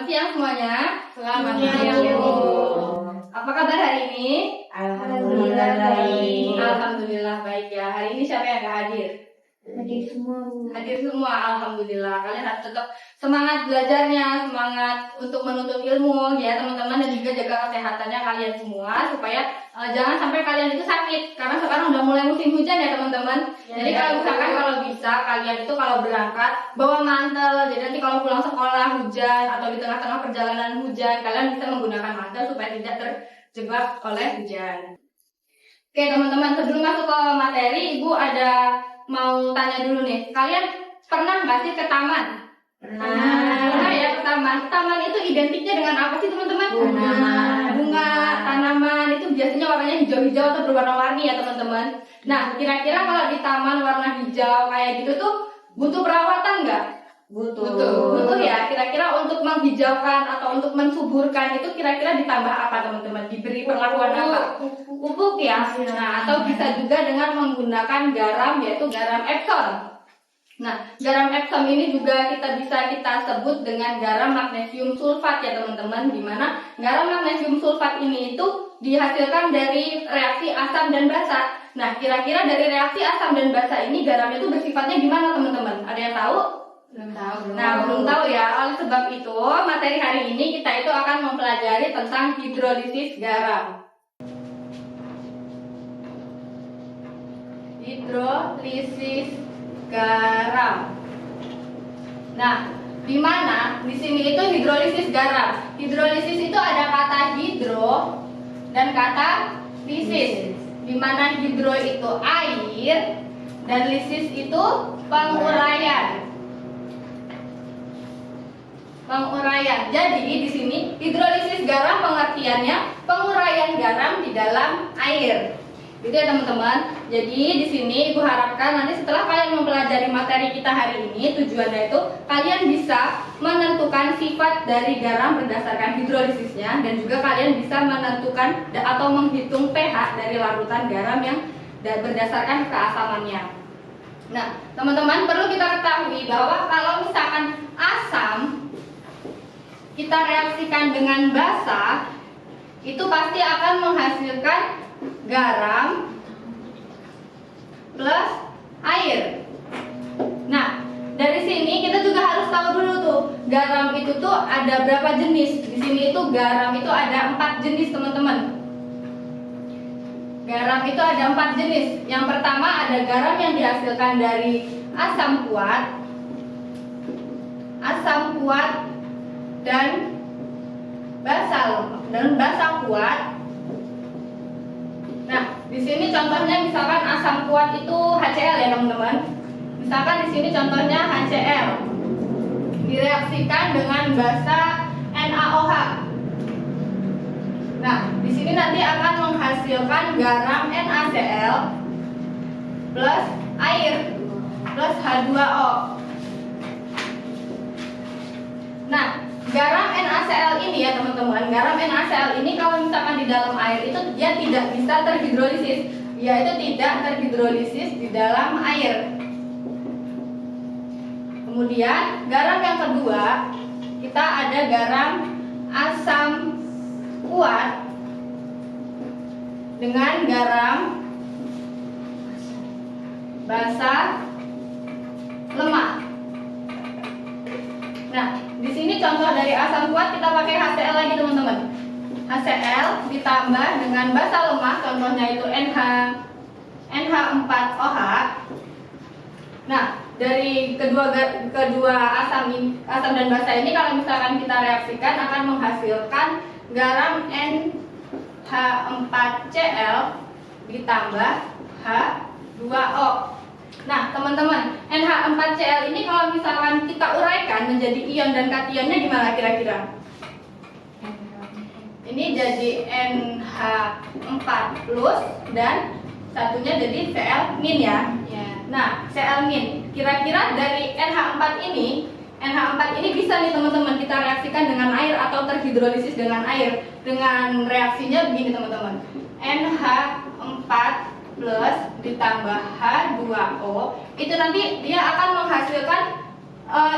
siang semuanya. Selamat siang. siang. Apa kabar hari ini? Alhamdulillah baik. Alhamdulillah baik ya. Hari ini siapa yang gak hadir? Hadir semua. Hadir semua, alhamdulillah. Kalian harus tetap semangat belajarnya, semangat untuk menuntut ilmu ya teman-teman, dan juga jaga kesehatannya kalian semua supaya jangan sampai kalian itu sakit. Karena sekarang udah mulai musim hujan ya teman-teman. Jadi kalau misalkan kalau bisa kalian itu kalau berangkat bawa mantel. Jadi nanti kalau pulang sekolah hujan atau di tengah-tengah perjalanan hujan, kalian bisa menggunakan mantel supaya tidak terjebak oleh hujan. Oke teman-teman, sebelum masuk ke materi, Ibu ada mau tanya dulu nih, kalian pernah nggak sih ke taman? Pernah ya ke taman. Taman itu identiknya dengan apa sih teman-teman? Bunga, tanaman itu biasanya warnanya hijau-hijau atau berwarna-warni ya teman-teman. Nah, kira-kira kalau di taman warna hijau kayak gitu tuh butuh perawatan nggak? Butuh ya. Kira-kira untuk menghijaukan atau untuk mensuburkan itu kira-kira ditambah apa teman-teman? Diberi perlakuan apa? Pupuk ya. Nah, atau bisa juga dengan menggunakan garam, yaitu garam Epsom. Nah, garam Epsom ini juga kita sebut dengan garam magnesium sulfat ya teman-teman, di mana garam magnesium sulfat ini itu dihasilkan dari reaksi asam dan basa. Nah, kira-kira dari reaksi asam dan basa ini garam itu bersifatnya gimana teman-teman? Ada yang tahu? Belum tahu ya. Oleh sebab itu, materi hari ini kita itu akan mempelajari tentang hidrolisis garam. Hidrolisis garam. Nah, di mana di sini itu hidrolisis garam. Hidrolisis itu ada kata hidro dan kata lisis. Di mana hidro itu air dan lisis itu penguraian. Jadi di sini hidrolisis garam pengertiannya penguraian garam di dalam air. Gitu ya teman-teman. Jadi di sini Ibu harapkan nanti setelah kalian mempelajari materi kita hari ini, tujuannya itu kalian bisa menentukan sifat dari garam berdasarkan hidrolisisnya, dan juga kalian bisa menentukan atau menghitung pH dari larutan garam yang berdasarkan keasamannya. Nah, teman-teman perlu kita ketahui bahwa kalau misalkan asam kita reaksikan dengan basa, itu pasti akan menghasilkan garam plus air. Nah, dari sini kita juga harus tahu dulu tuh, garam itu tuh ada berapa jenis. Di sini itu garam itu ada 4 jenis, teman-teman. Garam itu ada 4 jenis. Yang pertama ada garam yang dihasilkan dari asam kuat dan basa kuat. Nah, di sini contohnya misalkan asam kuat itu HCl ya teman-teman. Misalkan di sini contohnya HCl direaksikan dengan basa NaOH. Nah, di sini nanti akan menghasilkan garam NaCl plus air plus H2O. Nah, garam NaCl ini ya teman-teman, garam NaCl ini kalau misalkan di dalam air itu dia tidak bisa terhidrolisis, yaitu tidak terhidrolisis di dalam air. Kemudian garam yang kedua, kita ada garam asam kuat dengan garam basa lemah. Nah, di sini contoh dari asam kuat kita pakai HCl lagi teman-teman. HCl ditambah dengan basa lemah, contohnya itu NH4OH. Nah, dari kedua asam dan basa ini kalau misalkan kita reaksikan akan menghasilkan garam NH4Cl ditambah H2O. Nah, teman-teman, NH4Cl ini kalau misalkan kita uraikan menjadi ion dan kationnya gimana kira-kira? Ini jadi NH4 plus dan satunya jadi Cl- ya. Nah, Cl-. Kira-kira dari NH4 ini bisa nih teman-teman kita reaksikan dengan air atau terhidrolisis dengan air. Dengan reaksinya begini teman-teman. NH4 plus ditambah H2O itu nanti dia akan menghasilkan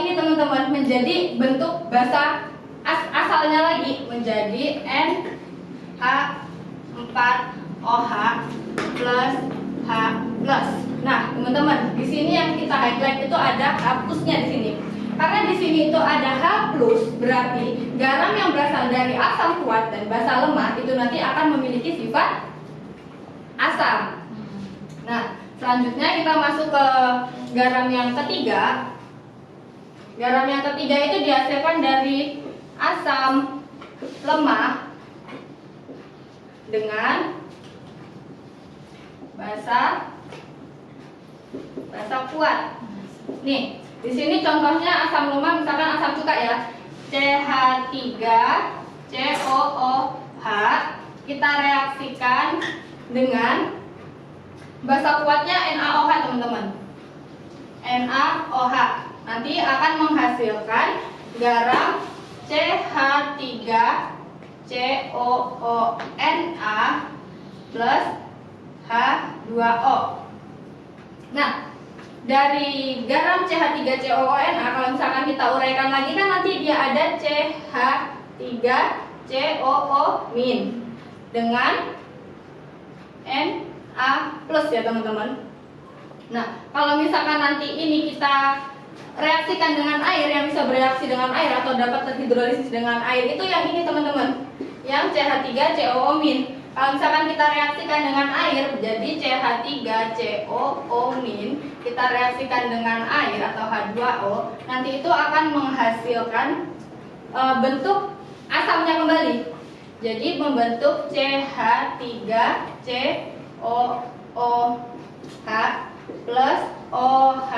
ini teman-teman menjadi bentuk basa basalnya lagi menjadi NH4OH plus H plus. Nah, teman-teman, di sini yang kita highlight itu ada H plusnya di sini. Karena di sini itu ada H plus, berarti garam yang berasal dari asam kuat dan basa lemah itu nanti akan memiliki sifat asam. Nah, selanjutnya kita masuk ke garam yang ketiga. Garam yang ketiga itu dihasilkan dari asam lemah dengan basa kuat. Nih, di sini contohnya asam lemah, misalkan asam cuka ya, CH3COOH, kita reaksikan dengan basa kuatnya NaOH, teman-teman. NaOH nanti akan menghasilkan garam CH3COONA plus H2O. Nah, dari garam CH3COONA, kalau misalkan kita uraikan lagi kan nanti dia ada CH3COO- dengan Na plus ya, teman-teman. Nah, kalau misalkan nanti ini kita reaksikan dengan air, yang bisa bereaksi dengan air atau dapat terhidrolisis dengan air itu yang ini, teman-teman, yang CH3COO-. Kalau misalkan kita reaksikan dengan air, jadi CH3COO-, kita reaksikan dengan air atau H2O, nanti itu akan menghasilkan bentuk asamnya kembali. Jadi membentuk CH3COOH plus OH-.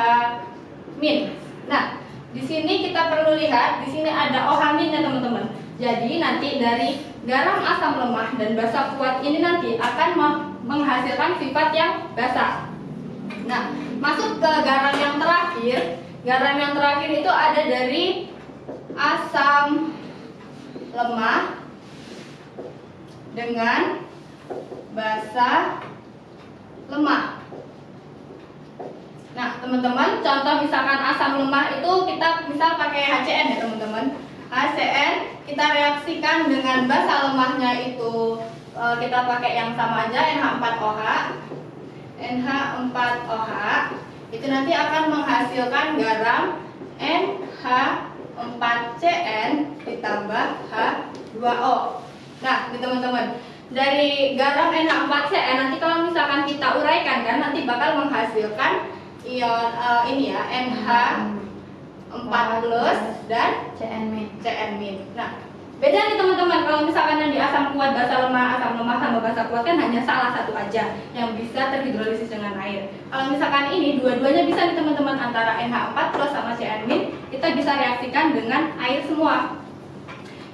Nah, di sini kita perlu lihat, di sini ada OH- ya, teman-teman. Jadi nanti dari garam asam lemah dan basa kuat ini nanti akan menghasilkan sifat yang basa. Nah, masuk ke garam yang terakhir. Garam yang terakhir itu ada dari asam lemah dengan basa lemah. Nah, teman-teman, contoh misalkan asam lemah itu kita misal pakai HCN ya, teman-teman. HCN kita reaksikan dengan basa lemahnya itu kita pakai yang sama aja, NH4OH. NH4OH itu nanti akan menghasilkan garam NH4CN ditambah H2O. Nah, ini teman-teman, dari garam NH4CN nanti kalau misalkan kita uraikan kan nanti bakal menghasilkan ion ini ya, NH4 plus dan CN-. Nah, beda nih teman-teman, kalau misalkan yang di asam kuat, basa lemah, asam lemah sama basa kuat kan hanya salah satu aja yang bisa terhidrolisis dengan air. Kalau misalkan ini dua-duanya bisa nih teman-teman, antara NH4 plus sama CN- kita bisa reaksikan dengan air semua.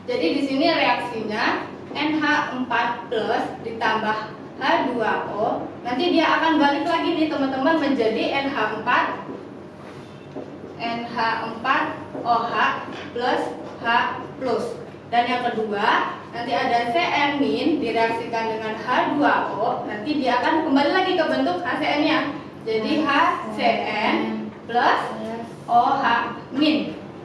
Jadi di sini reaksinya NH4 plus ditambah H2O, nanti dia akan balik lagi nih teman-teman menjadi NH4OH plus H plus. Dan yang kedua, nanti ada CN- direaksikan dengan H2O, nanti dia akan kembali lagi ke bentuk HCN-nya. Jadi HCN plus OH-.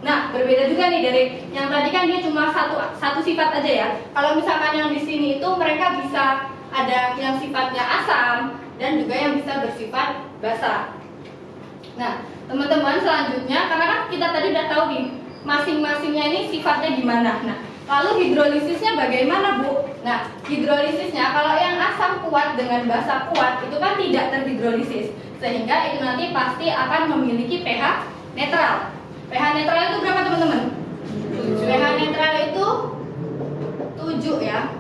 Nah, berbeda juga nih dari yang tadi kan dia cuma satu sifat aja ya. Kalau misalkan yang di sini itu mereka bisa ada yang sifatnya asam dan juga yang bisa bersifat basa. Nah, teman-teman, selanjutnya karena kan kita tadi udah tahu nih masing-masingnya ini sifatnya gimana. Nah, lalu hidrolisisnya bagaimana, Bu? Nah, hidrolisisnya kalau yang asam kuat dengan basa kuat itu kan tidak terhidrolisis, sehingga itu nanti pasti akan memiliki pH netral. pH netral itu berapa, teman-teman? pH netral itu 7 ya.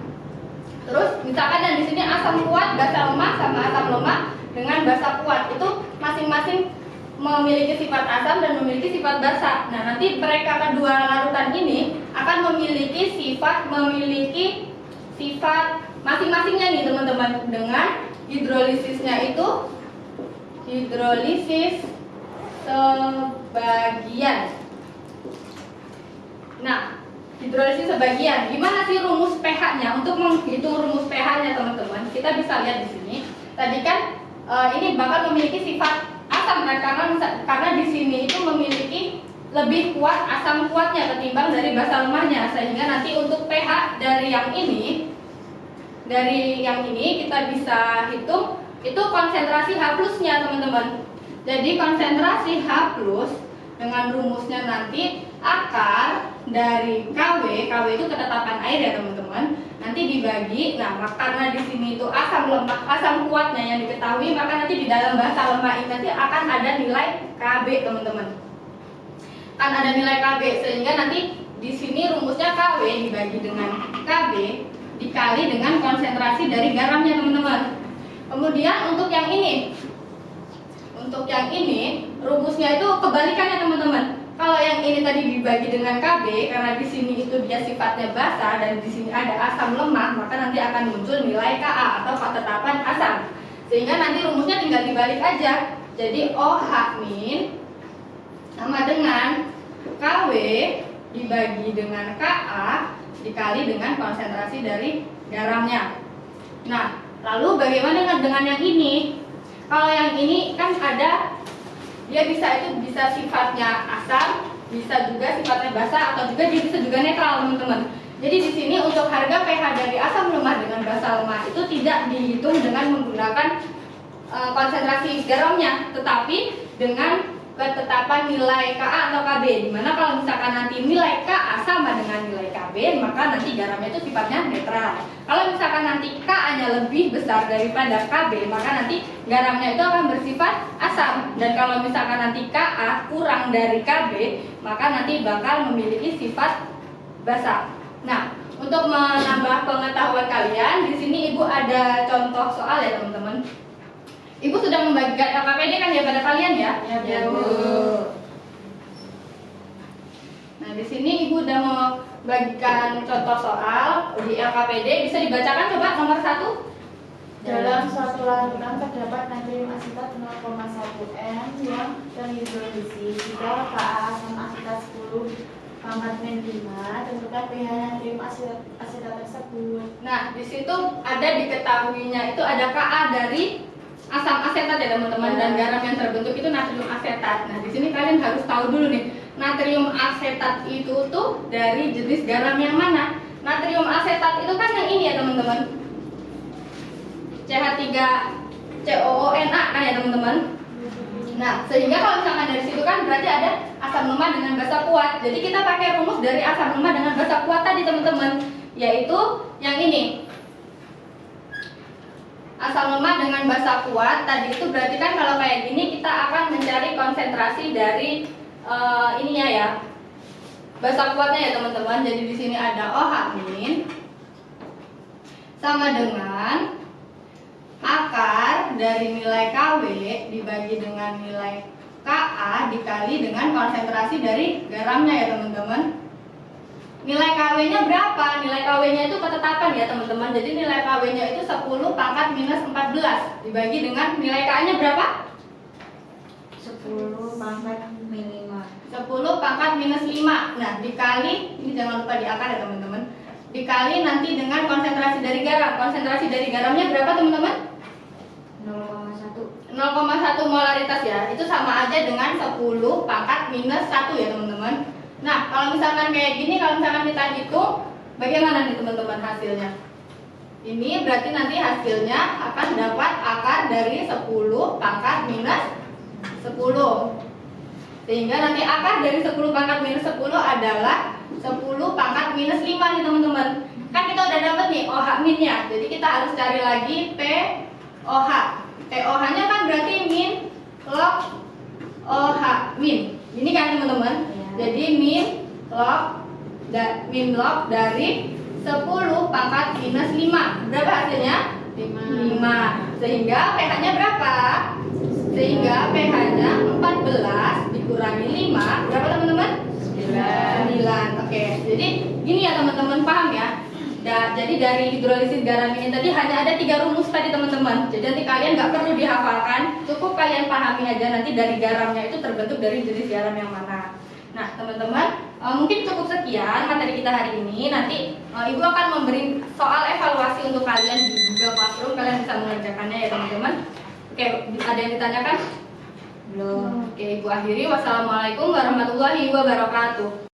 Terus misalkan dan di sini asam kuat, basa lemah sama asam lemah dengan basa kuat itu masing-masing memiliki sifat asam dan memiliki sifat basa. Nah, nanti mereka kedua larutan ini akan memiliki sifat masing-masingnya nih teman-teman, dengan hidrolisisnya itu hidrolisis sebagian. Nah, hidrolisis sebagian. Gimana sih rumus pH-nya? Untuk menghitung rumus pH-nya, teman-teman, kita bisa lihat di sini. Tadi kan ini bakal memiliki sifat asam kan, karena di sini itu memiliki lebih kuat asam kuatnya ketimbang dari basa lemahnya, sehingga nanti untuk pH dari yang ini kita bisa hitung itu konsentrasi H plusnya teman-teman. Jadi konsentrasi H plus dengan rumusnya nanti akar dari KW itu ketetapan air ya teman-teman, nanti dibagi. Nah, karena di sini itu asam kuatnya yang diketahui, maka nanti di dalam basa lemah ini nanti akan ada nilai Kb teman-teman. Akan ada nilai Kb, sehingga nanti di sini rumusnya KW dibagi dengan Kb dikali dengan konsentrasi dari garamnya teman-teman. Kemudian untuk yang ini rumusnya itu kebalikannya teman-teman. Kalau yang ini tadi dibagi dengan Kb, karena di sini itu dia sifatnya basa dan di sini ada asam lemah, maka nanti akan muncul nilai Ka atau ketetapan asam. Sehingga nanti rumusnya tinggal dibalik aja. Jadi OH min sama dengan KW dibagi dengan Ka dikali dengan konsentrasi dari garamnya. Nah, lalu bagaimana dengan yang ini? Kalau yang ini kan ada, dia bisa sifatnya asam, bisa juga sifatnya basa, atau juga dia bisa juga netral teman-teman. Jadi di sini untuk harga pH dari asam lemah dengan basa lemah itu tidak dihitung dengan menggunakan konsentrasi garamnya, tetapi dengan ketetapan nilai Ka atau Kb. Dimana kalau misalkan nanti nilai Ka sama dengan nilai Kb, maka nanti garamnya itu sifatnya netral. Kalau misalkan nanti Ka-nya lebih besar daripada Kb, maka nanti garamnya itu akan bersifat asam. Dan kalau misalkan nanti Ka kurang dari Kb, maka nanti bakal memiliki sifat basa. Nah, untuk menambah pengetahuan kalian, di sini Ibu ada contoh soal ya teman-teman. Ibu sudah membagikan LKPD kan ya pada kalian ya? Ya, Bu. Nah, di sini Ibu udah mau bagikan contoh soal di LKPD. Bisa dibacakan coba nomor 1? Dalam suatu larutan terdapat natrium asetat 0,1 m yang terhidrolisis jika Ka asam asetat 10 pangkat min 5, tentukan pH natrium asetat tersebut. Nah, di situ ada diketahuinya itu ada Ka dari asam asetat ya teman-teman, dan garam yang terbentuk itu natrium asetat. Nah, di sini kalian harus tahu dulu nih, natrium asetat itu tuh dari jenis garam yang mana? Natrium asetat itu kan yang ini ya teman-teman, CH3COONA kan ya teman-teman. Nah, sehingga kalau misalkan dari situ kan berarti ada asam lemah dengan basa kuat. Jadi kita pakai rumus dari asam lemah dengan basa kuat tadi teman-teman, yaitu yang ini. Asam lemah dengan basa kuat tadi itu berarti kan kalau kayak gini kita akan mencari konsentrasi dari ininya ya, basa kuatnya ya teman-teman. Jadi di sini ada OH min sama dengan akar dari nilai KW dibagi dengan nilai Ka dikali dengan konsentrasi dari garamnya ya teman-teman. Nilai KW-nya berapa? Nilai KW-nya itu ketetapan ya teman-teman. Jadi nilai KW-nya itu 10 pangkat minus 14 dibagi dengan nilai Ka-nya berapa? 10 pangkat min 5. 10 pangkat minus 5. Nah, dikali, ini jangan lupa di akar ya teman-teman. Dikali nanti dengan konsentrasi dari garam. Konsentrasi dari garamnya berapa teman-teman? 0,1. 0,1 molaritas ya. Itu sama aja dengan 10 pangkat minus 1 ya teman-teman. Nah, kalau misalkan kayak gini, kalau misalkan kita hitung, bagaimana nih teman-teman hasilnya? Ini berarti nanti hasilnya akan dapat akar dari 10 pangkat minus 10. Sehingga nanti akar dari 10 pangkat minus 10 adalah 10 pangkat minus 5 nih teman-teman. Kan kita udah dapat nih OH min-nya. Jadi kita harus cari lagi POH. POH-nya kan berarti min log OH min. Ini kan teman-teman. Jadi min log dari 10 pangkat minus 5. Berapa hasilnya? 5. Sehingga pH-nya berapa? Sehingga pH-nya 14 dikurangi 5. Berapa teman-teman? 9. Oke. Jadi gini ya teman-teman, paham ya? Jadi dari hidrolisis garam ini tadi hanya ada 3 rumus tadi teman-teman. Jadi nanti kalian nggak perlu dihafalkan, cukup kalian pahami aja nanti dari garamnya itu terbentuk dari jenis garam yang mana. Nah teman-teman, mungkin cukup sekian materi kita hari ini. Nanti Ibu akan memberi soal evaluasi untuk kalian di Google Classroom. Kalian bisa mengerjakannya ya teman-teman. Oke, ada yang ditanyakan? Belum. Oke, Ibu akhiri. Wassalamualaikum warahmatullahi wabarakatuh.